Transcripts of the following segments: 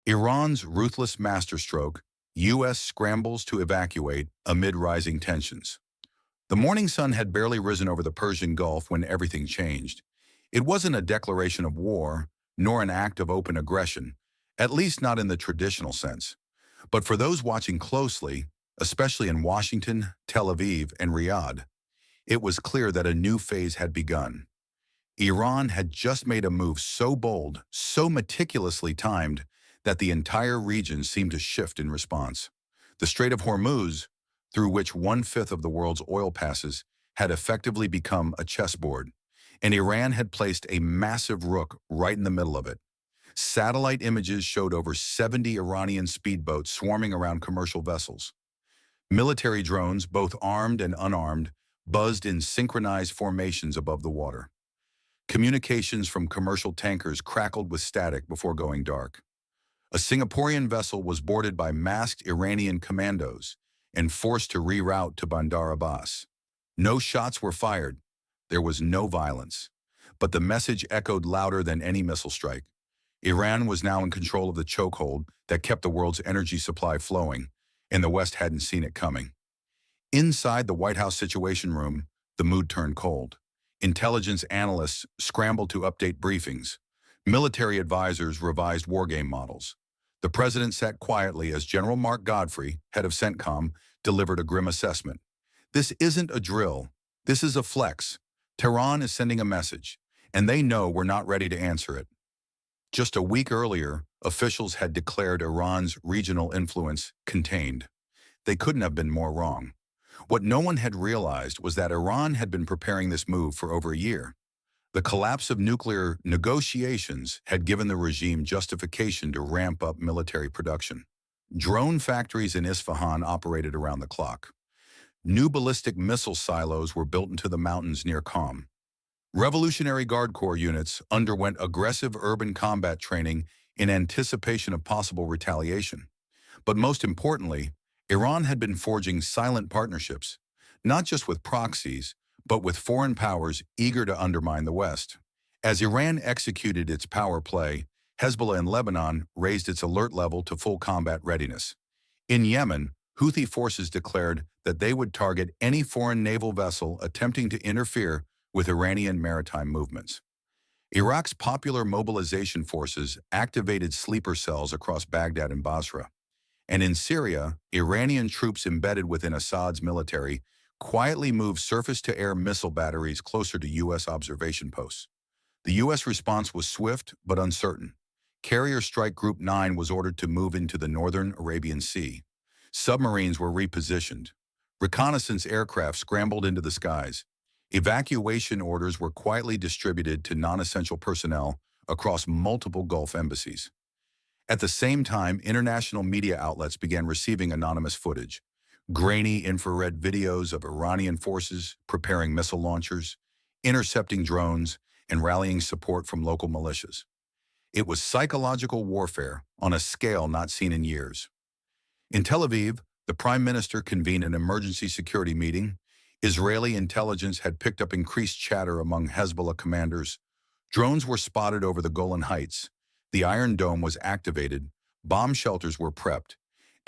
Iran's ruthless masterstroke, U.S. scrambles to evacuate amid rising tensions. The morning sun had barely risen over the Persian Gulf when everything changed. It wasn't a declaration of war, nor an act of open aggression, at least not in the traditional sense. But for those watching closely, especially in Washington, Tel Aviv, and Riyadh, it was clear that a new phase had begun. Iran had just made a move so bold, so meticulously timed, that the entire region seemed to shift in response. The Strait of Hormuz, through which one-fifth of the world's oil passes, had effectively become a chessboard, and Iran had placed a massive rook right in the middle of it. Satellite images showed over 70 Iranian speedboats swarming around commercial vessels. Military drones, both armed and unarmed, buzzed in synchronized formations above the water. Communications from commercial tankers crackled with static before going dark. A Singaporean vessel was boarded by masked Iranian commandos and forced to reroute to Bandar Abbas. No shots were fired. There was no violence. But the message echoed louder than any missile strike. Iran was now in control of the chokehold that kept the world's energy supply flowing, and the West hadn't seen it coming. Inside the White House Situation Room, the mood turned cold. Intelligence analysts scrambled to update briefings. Military advisors revised wargame models. The president sat quietly as General Mark Godfrey, head of CENTCOM, delivered a grim assessment. This isn't a drill. This is a flex. Tehran is sending a message, and they know we're not ready to answer it. Just a week earlier, officials had declared Iran's regional influence contained. They couldn't have been more wrong. What no one had realized was that Iran had been preparing this move for over a year. The collapse of nuclear negotiations had given the regime justification to ramp up military production. Drone factories in Isfahan operated around the clock. New ballistic missile silos were built into the mountains near Qom. Revolutionary Guard Corps units underwent aggressive urban combat training in anticipation of possible retaliation. But most importantly, Iran had been forging silent partnerships, not just with proxies, but with foreign powers eager to undermine the West. As Iran executed its power play, Hezbollah in Lebanon raised its alert level to full combat readiness. In Yemen, Houthi forces declared that they would target any foreign naval vessel attempting to interfere with Iranian maritime movements. Iraq's Popular Mobilization Forces activated sleeper cells across Baghdad and Basra. And in Syria, Iranian troops embedded within Assad's military quietly moved surface-to-air missile batteries closer to U.S. observation posts. The U.S. response was swift but uncertain. Carrier Strike Group 9 was ordered to move into the northern Arabian Sea. Submarines were repositioned. Reconnaissance aircraft scrambled into the skies. Evacuation orders were quietly distributed to non-essential personnel across multiple Gulf embassies. At the same time, international media outlets began receiving anonymous footage. Grainy infrared videos of Iranian forces preparing missile launchers, intercepting drones, and rallying support from local militias. It was psychological warfare on a scale not seen in years. In Tel Aviv, the Prime Minister convened an emergency security meeting. Israeli intelligence had picked up increased chatter among Hezbollah commanders. Drones were spotted over the Golan Heights. The Iron Dome was activated. Bomb shelters were prepped.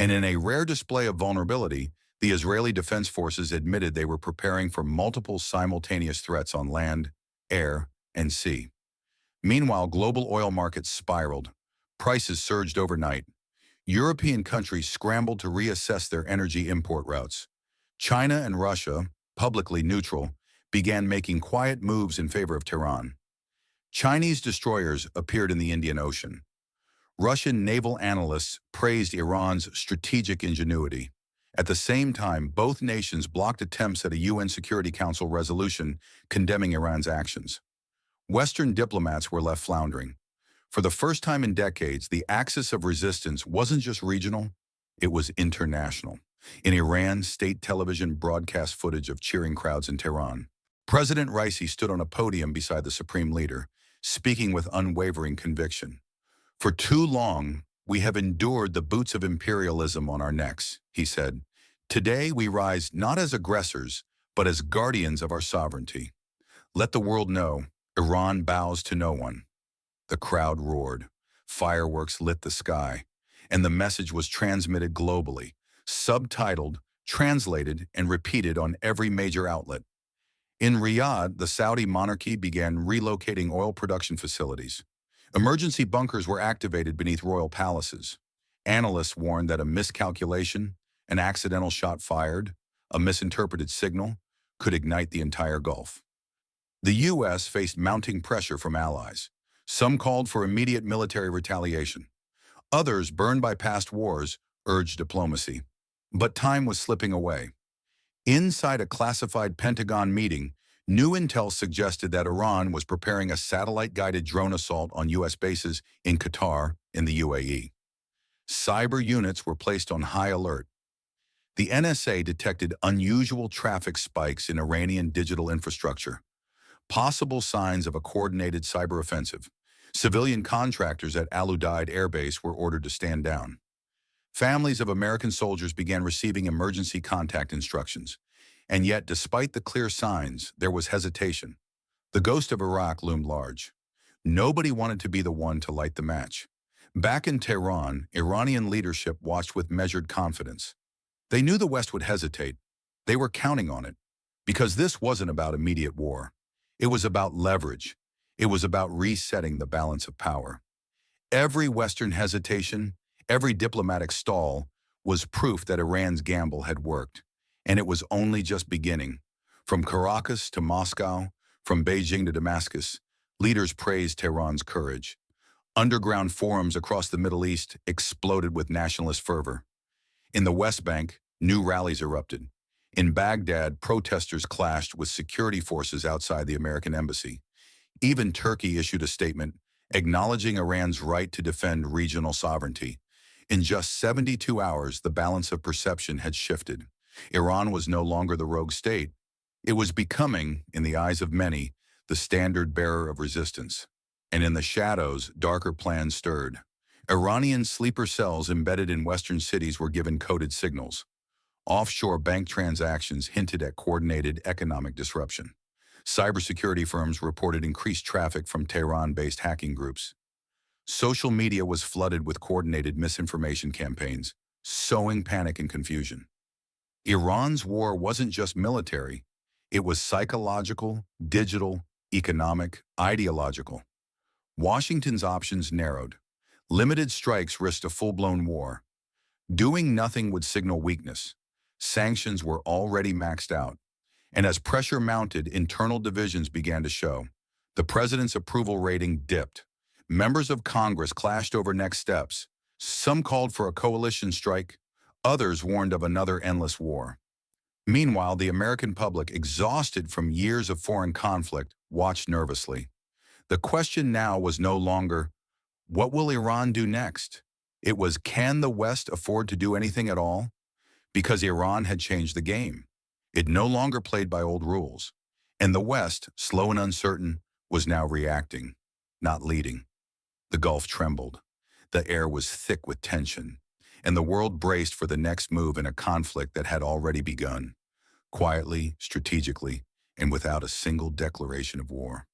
And in a rare display of vulnerability, the Israeli Defense Forces admitted they were preparing for multiple simultaneous threats on land, air, and sea. Meanwhile, global oil markets spiraled. Prices surged overnight. European countries scrambled to reassess their energy import routes. China and Russia, publicly neutral, began making quiet moves in favor of Tehran. Chinese destroyers appeared in the Indian Ocean. Russian naval analysts praised Iran's strategic ingenuity. At the same time, both nations blocked attempts at a UN Security Council resolution condemning Iran's actions. Western diplomats were left floundering. For the first time in decades, the axis of resistance wasn't just regional, it was international. In Iran, state television broadcast footage of cheering crowds in Tehran. President Raisi stood on a podium beside the supreme leader, speaking with unwavering conviction. For too long, we have endured the boots of imperialism on our necks, he said. Today we rise not as aggressors, but as guardians of our sovereignty. Let the world know, Iran bows to no one. The crowd roared. Fireworks lit the sky. and the message was transmitted globally, subtitled, translated, and repeated on every major outlet. In Riyadh, the Saudi monarchy began relocating oil production facilities. Emergency bunkers were activated beneath royal palaces. Analysts warned that a miscalculation, an accidental shot fired, a misinterpreted signal, could ignite the entire Gulf. The U.S. faced mounting pressure from allies. Some called for immediate military retaliation. Others, burned by past wars, urged diplomacy. But time was slipping away. Inside a classified Pentagon meeting, new intel suggested that Iran was preparing a satellite-guided drone assault on U.S. bases in Qatar and the UAE. Cyber units were placed on high alert. The NSA detected unusual traffic spikes in Iranian digital infrastructure, possible signs of a coordinated cyber offensive. Civilian contractors at Al Udeid Air Base were ordered to stand down. Families of American soldiers began receiving emergency contact instructions. And yet, despite the clear signs, there was hesitation. The ghost of Iraq loomed large. Nobody wanted to be the one to light the match. Back in Tehran, Iranian leadership watched with measured confidence. They knew the West would hesitate. They were counting on it. Because this wasn't about immediate war. It was about leverage. It was about resetting the balance of power. Every Western hesitation, every diplomatic stall, was proof that Iran's gamble had worked. And it was only just beginning. From Caracas to Moscow, from Beijing to Damascus, leaders praised Tehran's courage. Underground forums across the Middle East exploded with nationalist fervor. In the West Bank, new rallies erupted. In Baghdad, protesters clashed with security forces outside the American embassy. Even Turkey issued a statement acknowledging Iran's right to defend regional sovereignty. In just 72 hours, the balance of perception had shifted. Iran was no longer the rogue state. It was becoming, in the eyes of many, the standard bearer of resistance. And in the shadows, darker plans stirred. Iranian sleeper cells embedded in Western cities were given coded signals. Offshore bank transactions hinted at coordinated economic disruption. Cybersecurity firms reported increased traffic from Tehran-based hacking groups. Social media was flooded with coordinated misinformation campaigns, sowing panic and confusion. Iran's war wasn't just military. It was psychological, digital, economic, ideological. Washington's options narrowed. Limited strikes risked a full-blown war. Doing nothing would signal weakness. Sanctions were already maxed out. And as pressure mounted, internal divisions began to show. The president's approval rating dipped. Members of Congress clashed over next steps. Some called for a coalition strike. Others warned of another endless war. Meanwhile, the American public, exhausted from years of foreign conflict, watched nervously. The question now was no longer, what will Iran do next? It was, can the West afford to do anything at all? Because Iran had changed the game. It no longer played by old rules. And the West, slow and uncertain, was now reacting, not leading. The Gulf trembled. The air was thick with tension. And the world braced for the next move in a conflict that had already begun, quietly, strategically, and without a single declaration of war.